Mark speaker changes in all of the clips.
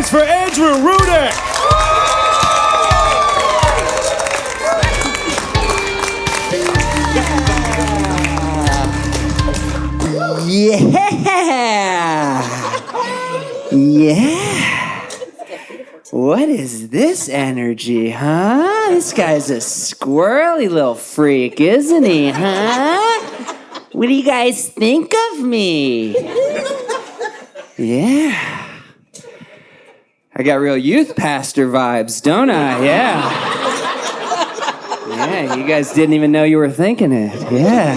Speaker 1: hands for Andrew Rudick.
Speaker 2: Yeah. What is this energy, huh? This guy's a squirrely little freak, isn't he, huh? What do you guys think of me? Yeah. I got real youth pastor vibes, don't I? Yeah. Yeah, you guys didn't even know you were thinking it. Yeah.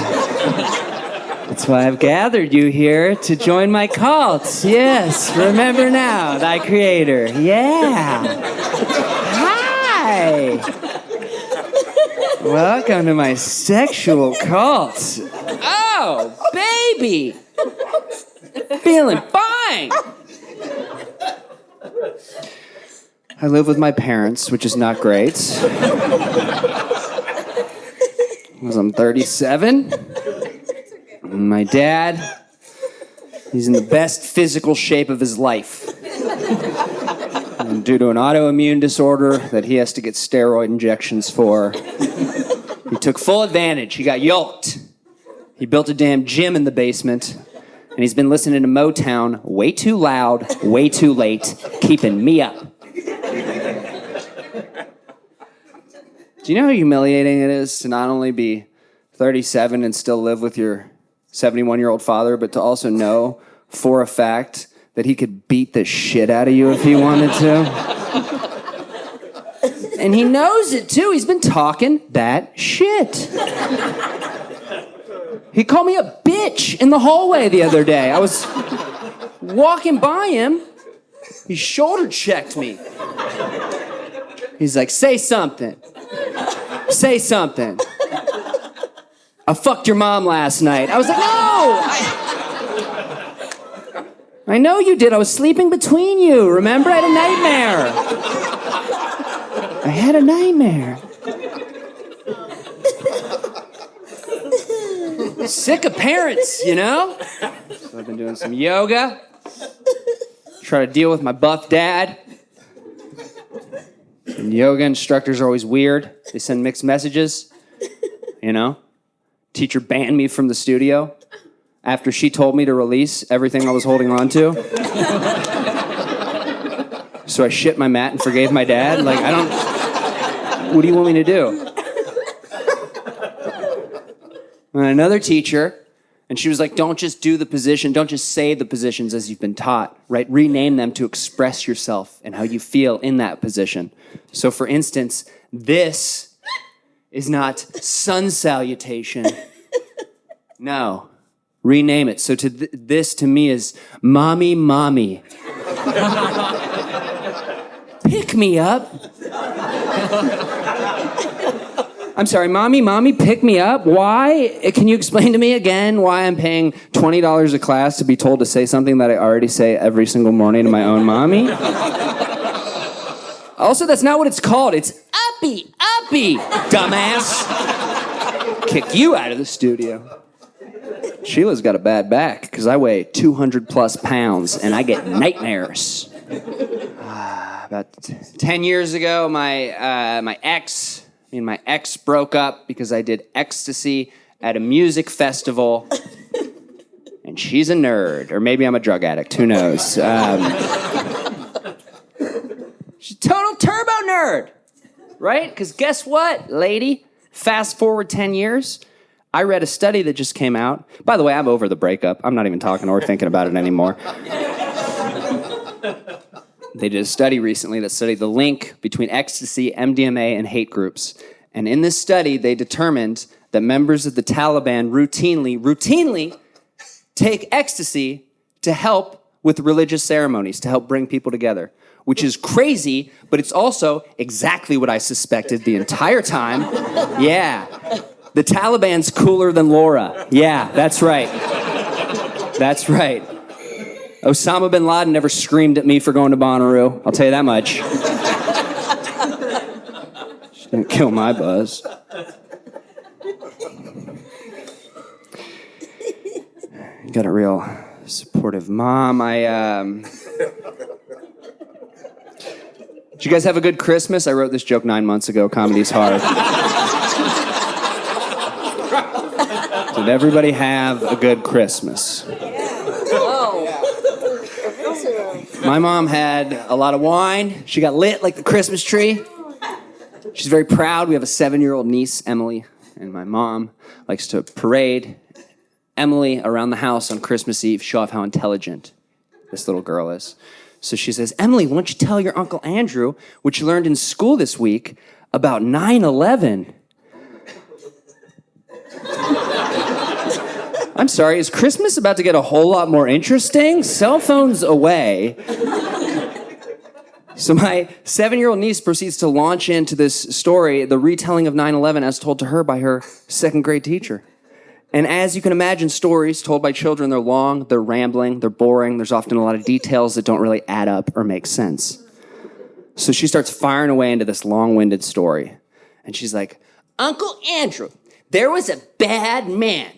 Speaker 2: That's why I've gathered you here to join my cult. Yes, remember now, thy creator. Yeah. Hi. Welcome to my sexual cult. Oh, baby. Feeling fine. I live with my parents, which is not great. Because I'm 37. And my dad, he's in the best physical shape of his life. And due to an autoimmune disorder that he has to get steroid injections for, he took full advantage. He got yoked. He built a damn gym in the basement. And he's been listening to Motown way too loud, way too late, keeping me up. Do you know how humiliating it is to not only be 37 and still live with your 71-year-old father, but to also know for a fact that he could beat the shit out of you if he wanted to? And he knows it too. He's been talking that shit. He called me a bitch in the hallway the other day. I was walking by him. He shoulder checked me. He's like, say something. Say something. I fucked your mom last night. I was like, no! I know you did. I was sleeping between you. Remember? I had a nightmare. Sick of parents, you know? So I've been doing some yoga. Try to deal with my buff dad. And yoga instructors are always weird. They send mixed messages, you know? Teacher banned me from the studio after she told me to release everything I was holding on to. So I shit my mat and forgave my dad. Like, what do you want me to do? And another teacher, and she was like, don't just do the position, don't just say the positions as you've been taught, right? Rename them to express yourself and how you feel in that position. So for instance, this is not sun salutation. No, rename it. So this to me is mommy, mommy. Pick me up. I'm sorry, mommy, pick me up. Why? Can you explain to me again why I'm paying $20 a class to be told to say something that I already say every single morning to my own mommy? Also, that's not what it's called. It's uppy, dumbass. Kick you out of the studio. Sheila's got a bad back because I weigh 200 plus pounds and I get nightmares. About 10 years ago, my ex broke up because I did ecstasy at a music festival, and she's a nerd, or maybe I'm a drug addict, who knows? She's a total turbo nerd, right? Because guess what, lady? Fast forward 10 years, I read a study that just came out. By the way, I'm over the breakup. I'm not even talking or thinking about it anymore. They did a study recently that studied the link between ecstasy, MDMA, and hate groups. And in this study, they determined that members of the Taliban routinely take ecstasy to help with religious ceremonies, to help bring people together, which is crazy, but it's also exactly what I suspected the entire time. Yeah, the Taliban's cooler than Laura. Yeah, that's right. That's right. Osama bin Laden never screamed at me for going to Bonnaroo. I'll tell you that much. She didn't kill my buzz. Got a real supportive mom. you guys have a good Christmas? I wrote this joke 9 months ago. Comedy's hard. Did everybody have a good Christmas? My mom had a lot of wine. She got lit like the Christmas tree. She's very proud. We have a 7-year-old niece, Emily, and my mom likes to parade Emily around the house on Christmas Eve, show off how intelligent this little girl is. So she says, Emily, why don't you tell your Uncle Andrew what you learned in school this week about 9/11? I'm sorry, is Christmas about to get a whole lot more interesting? Cell phones away. So my 7-year-old niece proceeds to launch into this story, the retelling of 9/11 as told to her by her 2nd grade teacher. And as you can imagine, stories told by children, they're long, they're rambling, they're boring. There's often a lot of details that don't really add up or make sense. So she starts firing away into this long-winded story. And she's like, Uncle Andrew, there was a bad man.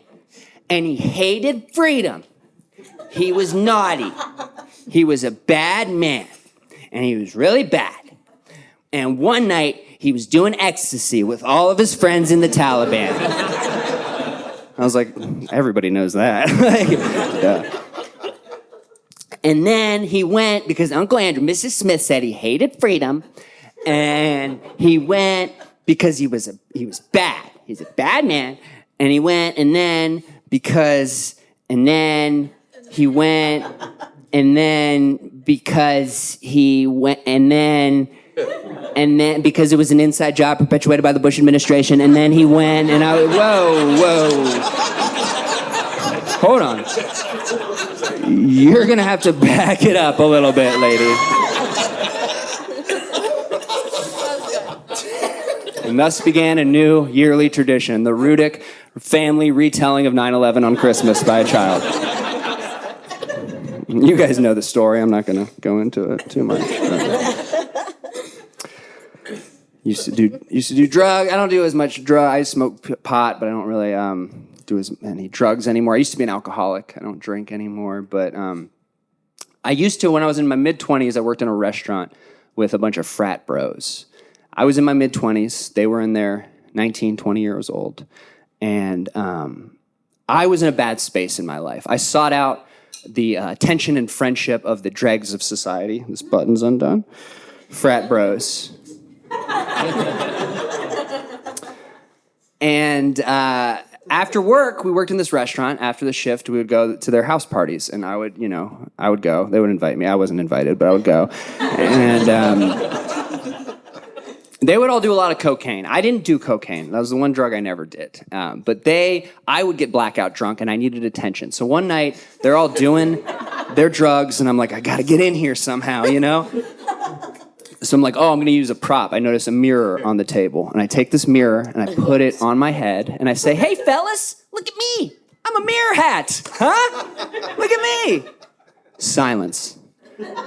Speaker 2: And he hated freedom. He was naughty. He was a bad man. And he was really bad. And one night, he was doing ecstasy with all of his friends in the Taliban. I was like, everybody knows that. Duh. And then he went, because Uncle Andrew, Mrs. Smith said he hated freedom. And he went because he was bad. He's a bad man. And he went, and then... because it was an inside job perpetuated by the Bush administration, and then he went, and whoa. Hold on. You're gonna have to back it up a little bit, lady. And thus began a new yearly tradition, the Rudick family retelling of 9/11 on Christmas by a child. You guys know the story. I'm not going to go into it too much. Used to do drugs. I don't do as much drugs. I smoke pot, but I don't really do as many drugs anymore. I used to be an alcoholic. I don't drink anymore, but I used to. When I was in my mid-20s, I worked in a restaurant with a bunch of frat bros. I was in my mid-20s. They were in their 19, 20 years old. And I was in a bad space in my life. I sought out the attention and friendship of the dregs of society. This button's undone. Frat bros. And after work, we worked in this restaurant. After the shift, we would go to their house parties. And I would go. They would invite me. I wasn't invited, but I would go. And... they would all do a lot of cocaine. I didn't do cocaine. That was the one drug I never did. But I would get blackout drunk, and I needed attention. So one night, they're all doing their drugs, and I'm like, I gotta get in here somehow, you know? So I'm like, I'm gonna use a prop. I notice a mirror on the table, and I take this mirror, and I put it on my head, and I say, hey, fellas, look at me. I'm a mirror hat, huh? Look at me. Silence,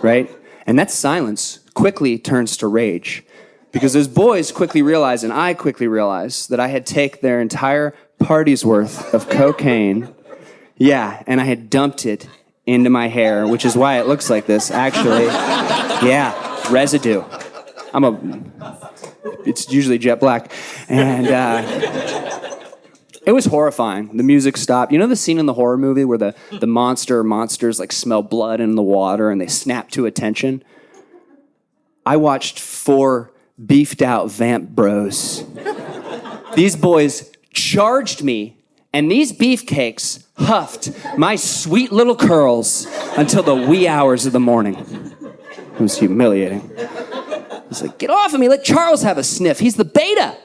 Speaker 2: right? And that silence quickly turns to rage. Because those boys quickly realized, and I quickly realized, that I had taken their entire party's worth of cocaine, and I had dumped it into my hair, which is why it looks like this, actually. Yeah, residue. It's usually jet black. And it was horrifying. The music stopped. You know the scene in the horror movie where the monsters like smell blood in the water and they snap to attention? I watched 4 beefed out vamp bros. These boys charged me, and these beefcakes huffed my sweet little curls until the wee hours of the morning. It was humiliating. I was like, get off of me, let Charles have a sniff. He's the beta.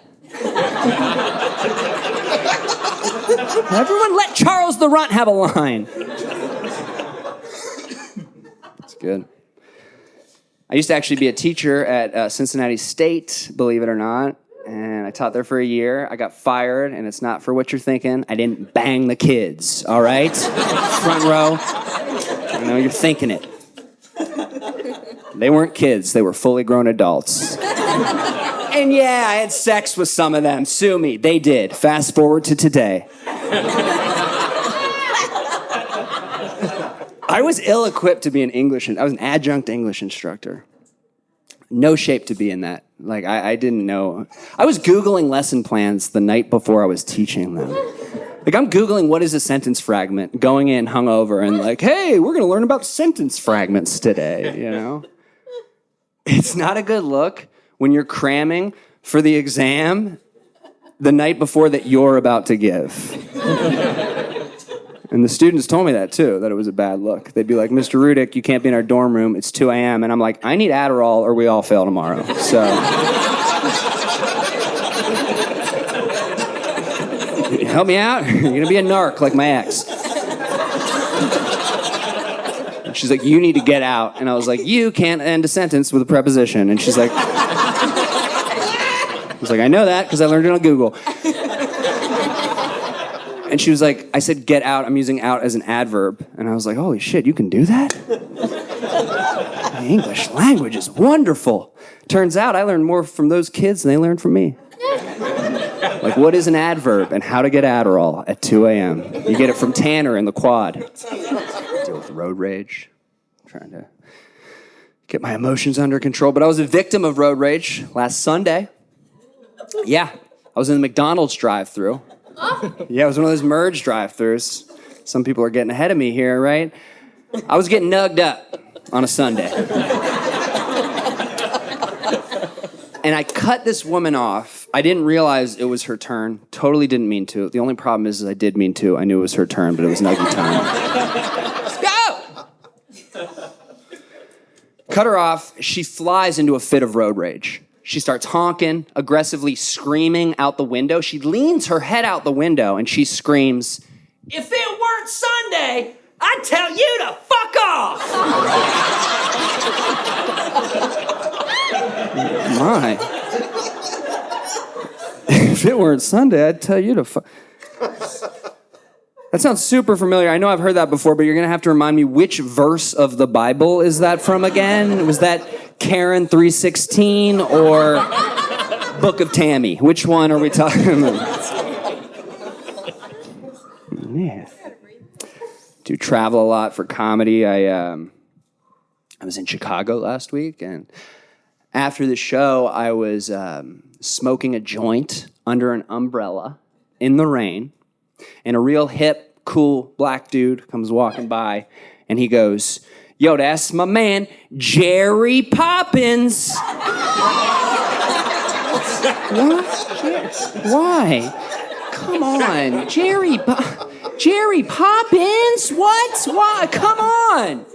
Speaker 2: Everyone let Charles the runt have a line. That's good. I used to actually be a teacher at Cincinnati State, believe it or not, and I taught there for a year. I got fired, and it's not for what you're thinking. I didn't bang the kids, all right? Front row. I know you're thinking it. They weren't kids. They were fully grown adults. And yeah, I had sex with some of them. Sue me. They did. Fast forward to today. I was ill-equipped to be I was an adjunct English instructor. No shape to be in that. Like, I didn't know. I was Googling lesson plans the night before I was teaching them. Like, I'm Googling what is a sentence fragment, going in hungover and like, hey, we're going to learn about sentence fragments today, you know? It's not a good look when you're cramming for the exam the night before that you're about to give. And the students told me that too, that it was a bad look. They'd be like, Mr. Rudick, you can't be in our dorm room. It's 2 a.m. And I'm like, I need Adderall or we all fail tomorrow. So help me out. You're going to be a narc like my ex. And she's like, you need to get out. And I was like, you can't end a sentence with a preposition. And she's like, I was like, I know that because I learned it on Google. And she was like, I said, get out. I'm using out as an adverb. And I was like, holy shit, you can do that? The English language is wonderful. Turns out I learned more from those kids than they learned from me. Like, what is an adverb and how to get Adderall at 2 a.m. You get it from Tanner in the quad. Deal with road rage. I'm trying to get my emotions under control. But I was a victim of road rage last Sunday. Yeah, I was in the McDonald's drive-thru. Yeah, it was one of those merge drive-thrus. Some people are getting ahead of me here, right? I was getting nugged up on a Sunday. And I cut this woman off. I didn't realize it was her turn. Totally didn't mean to. The only problem is I did mean to. I knew it was her turn, but it was nuggy time. Let's go! Cut her off. She flies into a fit of road rage. She starts honking, aggressively screaming out the window. She leans her head out the window and she screams, if it weren't Sunday, I'd tell you to fuck off! My. If it weren't Sunday, I'd tell you to fuck... That sounds super familiar. I know I've heard that before, but you're going to have to remind me which verse of the Bible is that from again? Was that Karen 3:16 or Book of Tammy? Which one are we talking about? Yeah. Do travel a lot for comedy. I was in Chicago last week, and after the show, I was smoking a joint under an umbrella in the rain. And a real hip, cool black dude comes walking by, and he goes, yo, that's my man, Jerry Poppins. What? Why? Come on, Jerry Poppins? What? Why? Come on.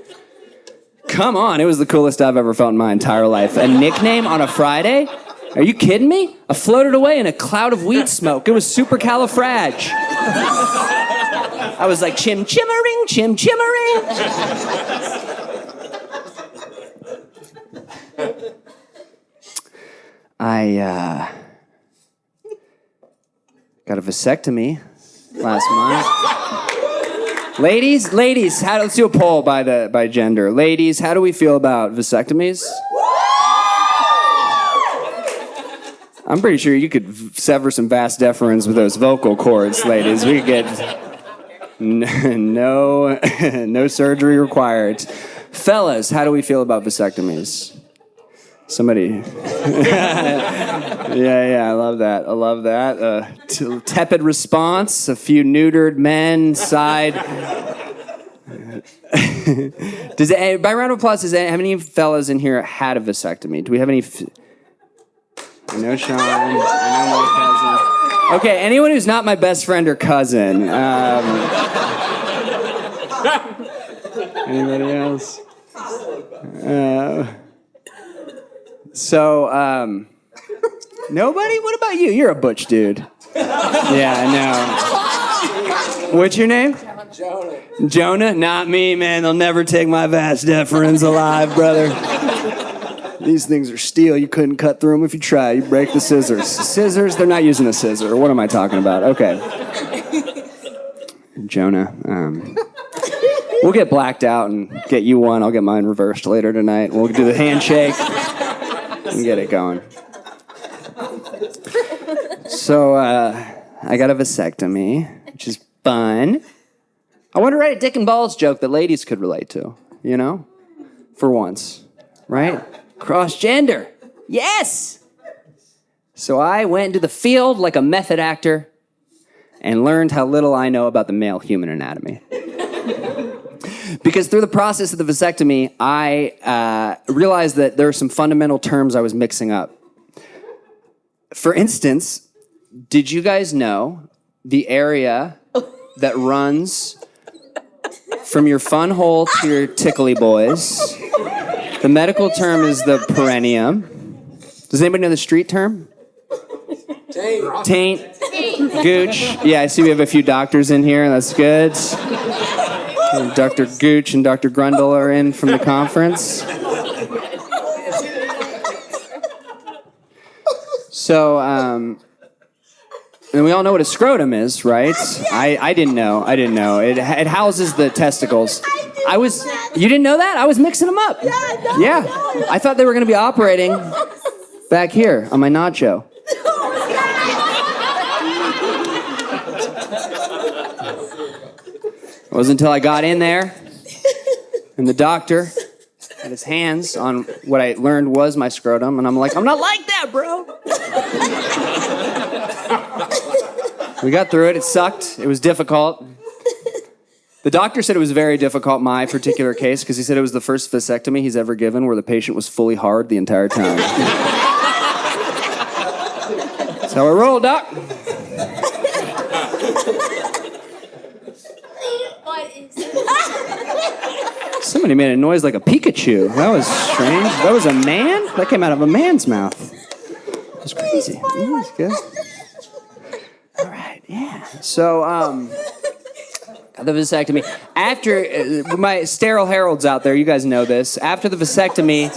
Speaker 2: Come on, it was the coolest I've ever felt in my entire life. A nickname on a Friday? Are you kidding me? I floated away in a cloud of weed smoke. It was supercalifrag. I was like, chim chimmering, chim chimmering. I got a vasectomy last month. Ladies, let's do a poll by gender. Ladies, how do we feel about vasectomies? I'm pretty sure you could sever some vas deferens with those vocal cords, ladies. We could get no surgery required. Fellas, how do we feel about vasectomies? Somebody. Yeah, I love that. Tepid response. A few neutered men sighed. By round of applause, how many fellas in here had a vasectomy? Do we have any... I know Sean. I know my cousin. Okay, anyone who's not my best friend or cousin. Anybody else? Nobody? What about you? You're a butch dude. Yeah, I know. What's your name? Jonah? Not me, man. They'll never take my vas deferens alive, brother. These things are steel. You couldn't cut through them if you tried. You break the scissors. Scissors? They're not using a scissor. What am I talking about? Okay. Jonah. We'll get blacked out and get you one. I'll get mine reversed later tonight. We'll do the handshake and get it going. So, I got a vasectomy, which is fun. I want to write a dick and balls joke that ladies could relate to, you know? For once. Right? Cross-gender. Yes! So I went into the field like a method actor and learned how little I know about the male human anatomy. Because through the process of the vasectomy, I realized that there were some fundamental terms I was mixing up. For instance, did you guys know the area that runs from your fun hole to your tickly boys? The medical term is the perineum. Does anybody know the street term? Taint. Gooch. Yeah, I see we have a few doctors in here. That's good. Dr. Gooch and Dr. Grundle are in from the conference. So, and we all know what a scrotum is, right? I didn't know. It houses the testicles. You didn't know that? I was mixing them up. Yeah. I thought they were going to be operating back here on my nacho. It wasn't until I got in there and the doctor had his hands on what I learned was my scrotum, and I'm like, I'm not like that, bro. We got through it. It sucked. It was difficult. The doctor said it was very difficult, my particular case, because he said it was the first vasectomy he's ever given where the patient was fully hard the entire time. That's how I roll, doc. Somebody made a noise like a Pikachu. That was strange. That was a man? That came out of a man's mouth. It was crazy. That was good. All right, yeah. So, the vasectomy. After, my sterile heralds out there, you guys know this. After the vasectomy,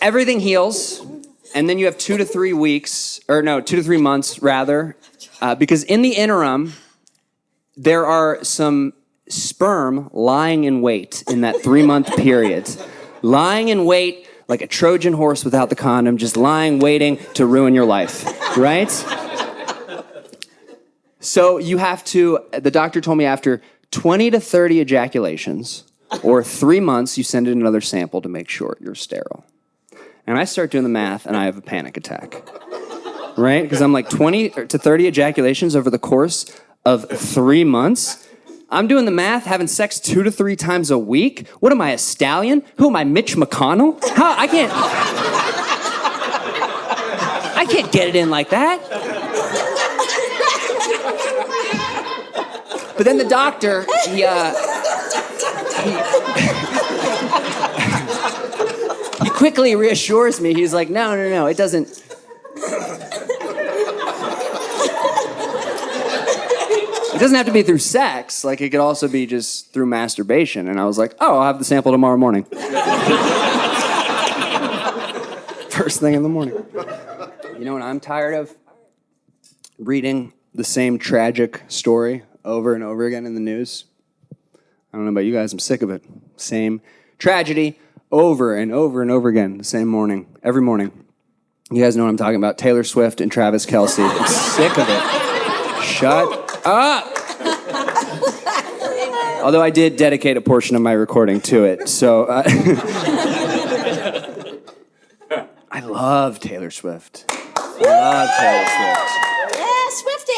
Speaker 2: everything heals. And then you have 2 to 3 months, rather. Because in the interim, there are some sperm lying in wait in that 3-month period. Lying in wait like a Trojan horse without the condom, just lying, waiting to ruin your life, right? So you have to, the doctor told me after 20 to 30 ejaculations, or 3 months, you send in another sample to make sure you're sterile. And I start doing the math, and I have a panic attack, right? Because I'm like 20 to 30 ejaculations over the course of 3 months. I'm doing the math, having sex 2 to 3 times a week. What am I, a stallion? Who am I, Mitch McConnell? How? I can't get it in like that. But then the doctor, he quickly reassures me. He's like, no, it doesn't. It doesn't have to be through sex. Like, it could also be just through masturbation. And I was like, oh, I'll have the sample tomorrow morning. First thing in the morning. You know what I'm tired of? Reading the same tragic story over and over again in the news. I don't know about you guys, I'm sick of it. Same tragedy over and over and over again, the same morning, every morning. You guys know what I'm talking about. Taylor Swift and Travis Kelce. I'm sick of it. Shut up! Although I did dedicate a portion of my recording to it, so... I love Taylor Swift.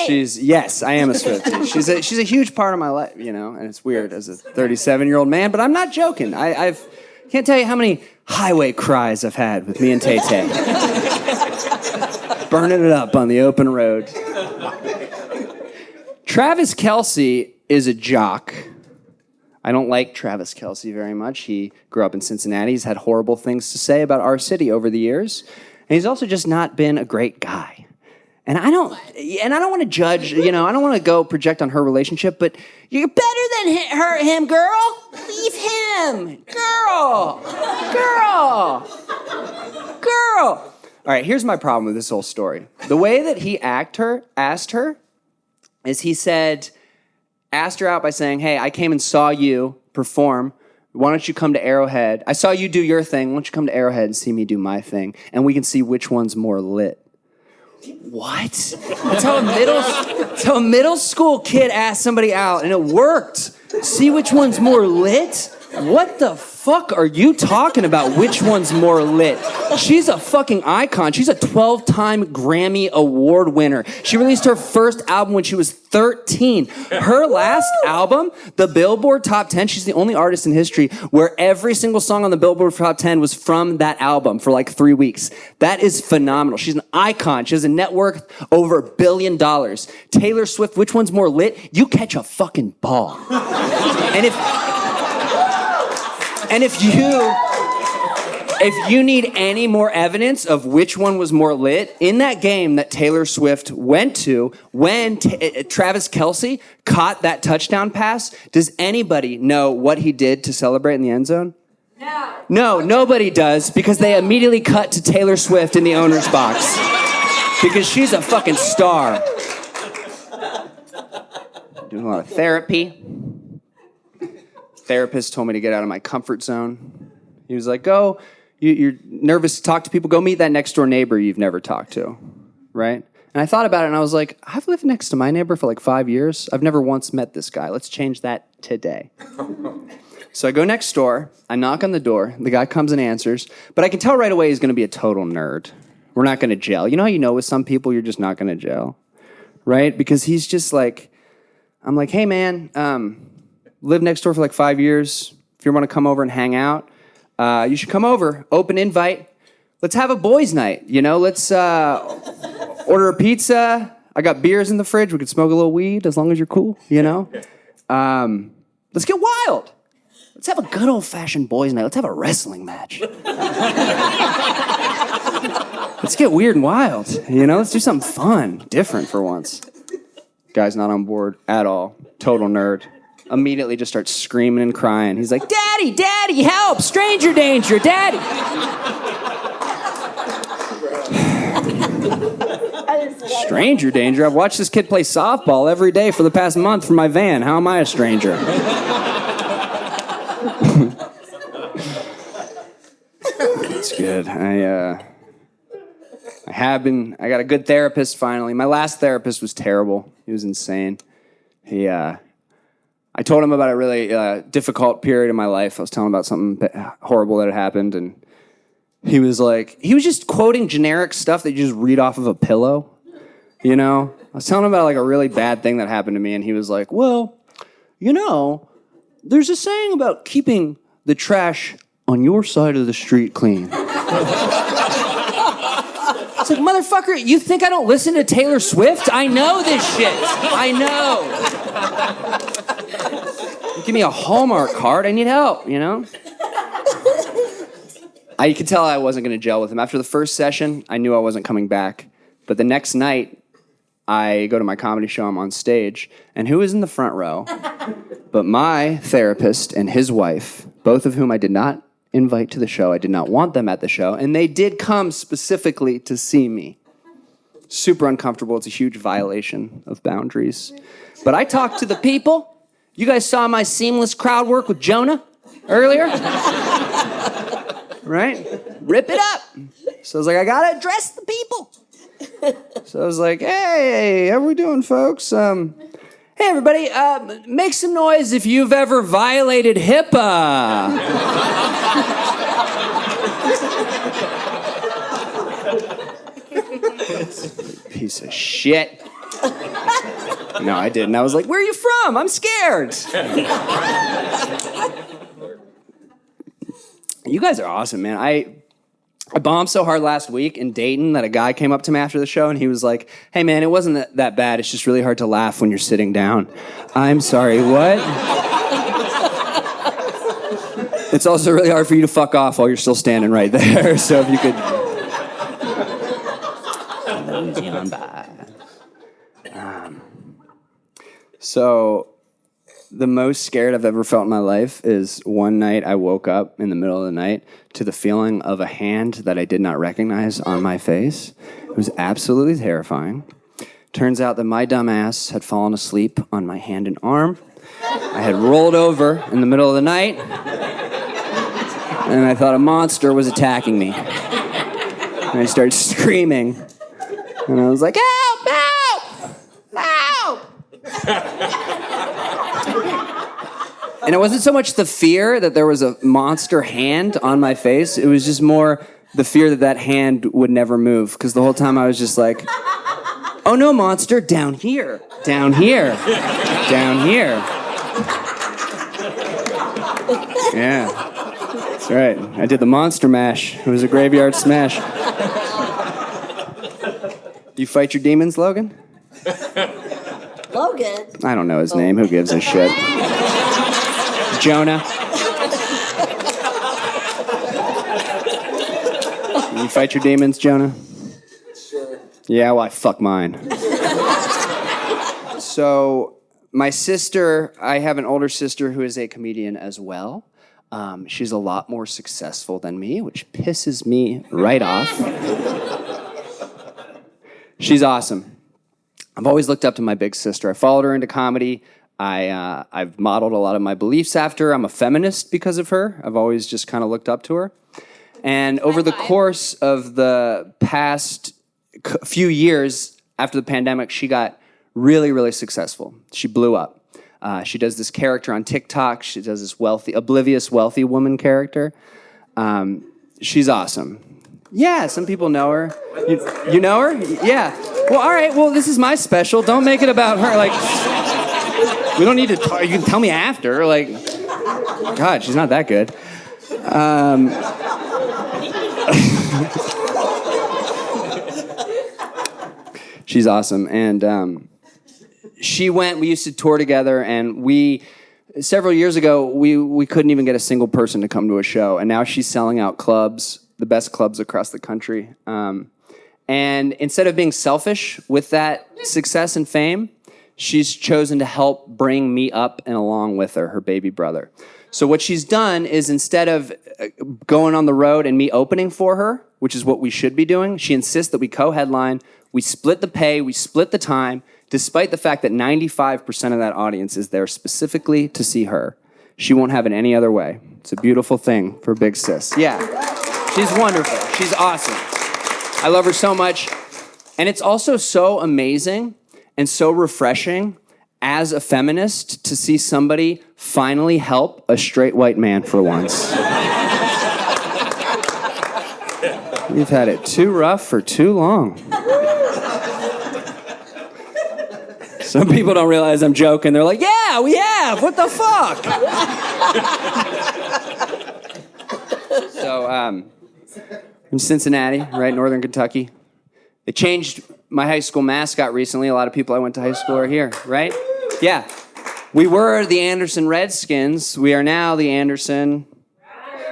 Speaker 2: Yes, I am a Swiftie. She's a huge part of my life, you know, and it's weird as a 37-year-old man, but I'm not joking. I've can't tell you how many highway cries I've had with me and Tay-Tay. Burning it up on the open road. Travis Kelce is a jock. I don't like Travis Kelce very much. He grew up in Cincinnati. He's had horrible things to say about our city over the years. And he's also just not been a great guy. And I don't want to judge, you know, I don't want to go project on her relationship, but you're better than him, girl. Leave him. Girl. All right, here's my problem with this whole story. The way that he asked her, is he asked her out by saying, hey, I came and saw you perform. Why don't you come to Arrowhead? I saw you do your thing. Why don't you come to Arrowhead and see me do my thing? And we can see which one's more lit. What? That's how a middle school kid asked somebody out, and it worked. See which one's more lit? What the fuck are you talking about? Which one's more lit? She's a fucking icon. She's a 12-time Grammy Award winner. She released her first album when she was 13. Her last album, the Billboard Top 10, she's the only artist in history where every single song on the Billboard Top 10 was from that album for like 3 weeks. That is phenomenal. She's an icon. She has a net worth over $1 billion. Taylor Swift, which one's more lit? You catch a fucking ball. And if you need any more evidence of which one was more lit, in that game that Taylor Swift went to, when Travis Kelce caught that touchdown pass, does anybody know what he did to celebrate in the end zone? No, nobody does, because they immediately cut to Taylor Swift in the owner's box. Because she's a fucking star. Doing a lot of therapy. Therapist told me to get out of my comfort zone. He was like, go, you're nervous to talk to people, go meet that next door neighbor you've never talked to, right? And I thought about it and I was like, I've lived next to my neighbor for like 5 years. I've never once met this guy. Let's change that today. So I go next door, I knock on the door, the guy comes and answers, but I can tell right away he's gonna be a total nerd. We're not gonna gel. You know how you know with some people you're just not gonna gel, right? Because he's just like, I'm like, hey man, lived next door for like 5 years. If you want to come over and hang out, you should come over. Open invite. Let's have a boys' night. You know, let's order a pizza. I got beers in the fridge. We could smoke a little weed as long as you're cool, you know? Let's get wild. Let's have a good old-fashioned boys' night. Let's have a wrestling match. Let's get weird and wild, you know? Let's do something fun, different for once. Guy's not on board at all. Total nerd. Immediately just starts screaming and crying. He's like, Daddy, Daddy, help! Stranger danger, Daddy! Stranger danger? I've watched this kid play softball every day for the past month from my van. How am I a stranger? It's good. I got a good therapist finally. My last therapist was terrible. He was insane. I told him about a really difficult period in my life. I was telling him about something horrible that had happened, and he was just quoting generic stuff that you just read off of a pillow, you know? I was telling him about like a really bad thing that happened to me, and he was like, well, you know, there's a saying about keeping the trash on your side of the street clean. It's like, motherfucker, you think I don't listen to Taylor Swift? I know this shit. I know. Give me a Hallmark card. I need help, you know? I could tell I wasn't going to gel with him. After the first session, I knew I wasn't coming back. But the next night, I go to my comedy show. I'm on stage. And who is in the front row? But my therapist and his wife, both of whom I did not invite to the show. I did not want them at the show. And they did come specifically to see me. Super uncomfortable. It's a huge violation of boundaries. But I talked to the people. You guys saw my seamless crowd work with Jonah earlier? Right? Rip it up. So I was like, I gotta address the people. So I was like, hey, how we doing, folks? Hey, everybody, make some noise if you've ever violated HIPPA. Piece of shit. No, I didn't. I was like, where are you from? I'm scared. You guys are awesome, man. I bombed so hard last week in Dayton that a guy came up to me after the show and he was like, hey, man, it wasn't that bad. It's just really hard to laugh when you're sitting down. I'm sorry, what? It's also really hard for you to fuck off while you're still standing right there. So if you could... So the most scared I've ever felt in my life is one night I woke up in the middle of the night to the feeling of a hand that I did not recognize on my face. It was absolutely terrifying. Turns out that my dumb ass had fallen asleep on my hand and arm. I had rolled over in the middle of the night, and I thought a monster was attacking me. And I started screaming, and I was like, help, help, help! And it wasn't so much the fear that there was a monster hand on my face. It was just more the fear that that hand would never move. Because the whole time I was just like, oh no, monster, down here, down here, down here. Yeah, that's right. I did the monster mash. It was a graveyard smash. You fight your demons, Logan?
Speaker 1: Logan?
Speaker 2: I don't know his name. Who gives a shit? Jonah. You fight your demons, Jonah?
Speaker 3: Sure.
Speaker 2: Yeah, well, I fuck mine. So, my sister, I have an older sister who is a comedian as well. She's a lot more successful than me, which pisses me right off. She's awesome. I've always looked up to my big sister. I followed her into comedy. I've modeled a lot of my beliefs after her. I'm a feminist because of her. I've always just kind of looked up to her. And over the course of the past few years after the pandemic, she got really, really successful. She blew up. She does this character on TikTok. She does this oblivious, wealthy woman character. She's awesome. Yeah, some people know her. You know her? Yeah. Well, all right. Well, this is my special. Don't make it about her. Like, we don't need to talk. You can tell me after. Like, God, she's not that good. She's awesome. And we used to tour together, and several years ago, we couldn't even get a single person to come to a show. And now she's selling out clubs, the best clubs across the country. And instead of being selfish with that success and fame, she's chosen to help bring me up and along with her baby brother. So what she's done is, instead of going on the road and me opening for her, which is what we should be doing, she insists that we co-headline, we split the pay, we split the time, despite the fact that 95% of that audience is there specifically to see her. She won't have it any other way. It's a beautiful thing for Big Sis. Yeah, she's wonderful. She's awesome. I love her so much. And it's also so amazing and so refreshing as a feminist to see somebody finally help a straight white man for once. We've had it too rough for too long. Some people don't realize I'm joking. They're like, yeah, we have. What the fuck? So, from Cincinnati, right, northern Kentucky. They changed my high school mascot recently. A lot of people I went to high school are here, right? Yeah. We were the Anderson Redskins. We are now the Anderson...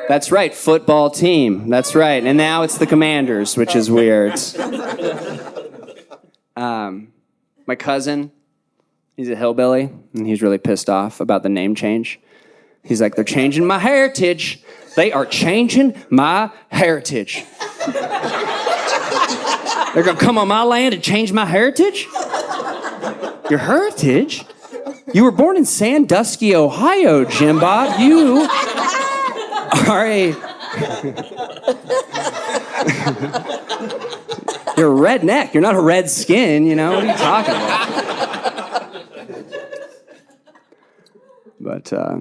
Speaker 2: That's right, football team. That's right. And now it's the Commanders, which is weird. My cousin, he's a hillbilly, and he's really pissed off about the name change. He's like, they're changing my heritage. They are changing my heritage. They're going to come on my land and change my heritage? Your heritage? You were born in Sandusky, Ohio, Jim Bob. You are a... You're a redneck. You're not a red skin, you know? What are you talking about? But, I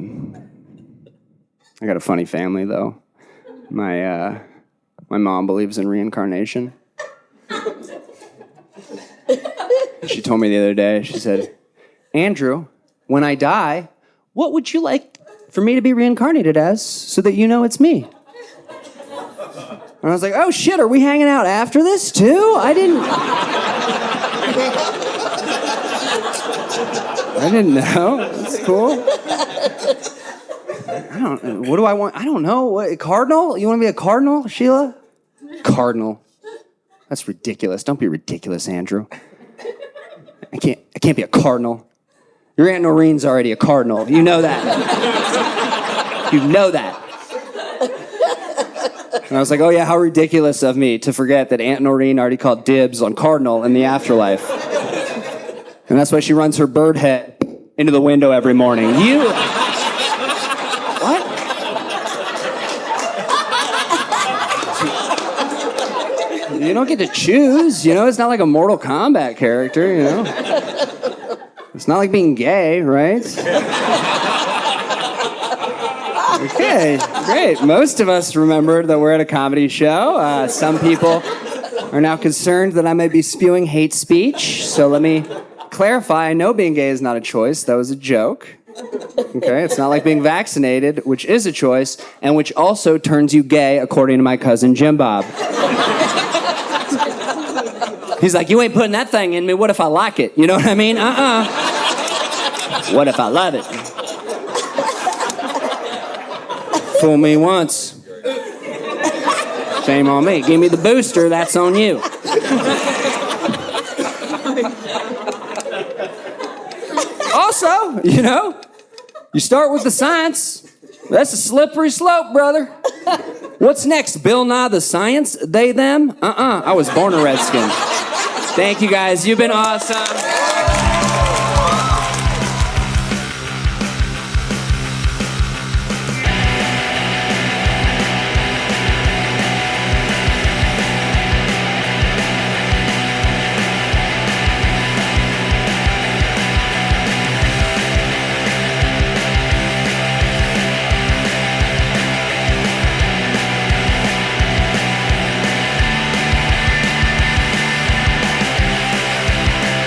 Speaker 2: got a funny family, though. My mom believes in reincarnation. She told me the other day, she said, Andrew, when I die, what would you like for me to be reincarnated as so that you know it's me? And I was like, oh shit, are we hanging out after this too? I didn't know. That's cool. What do I want? I don't know. What, cardinal? You want to be a cardinal, Sheila? Cardinal. That's ridiculous. Don't be ridiculous, Andrew. I can't be a cardinal. Your Aunt Noreen's already a cardinal. You know that. You know that. And I was like, oh yeah, how ridiculous of me to forget that Aunt Noreen already called dibs on Cardinal in the afterlife. And that's why she runs her bird head into the window every morning. You... What? You don't get to choose, you know? It's not like a Mortal Kombat character, you know? It's not like being gay, right? Okay, great. Most of us remember that we're at a comedy show. Some people are now concerned that I may be spewing hate speech. So let me clarify. I know being gay is not a choice. That was a joke. Okay, it's not like being vaccinated, which is a choice, and which also turns you gay, according to my cousin Jim Bob. He's like, you ain't putting that thing in me. What if I like it? You know what I mean? What if I love it? Fool me once. Shame on me. Give me the booster, that's on you. Also, you start with the science. That's a slippery slope, brother. What's next? Bill Nye the Science? They, them? I was born a Redskin. Thank you, guys. You've been awesome.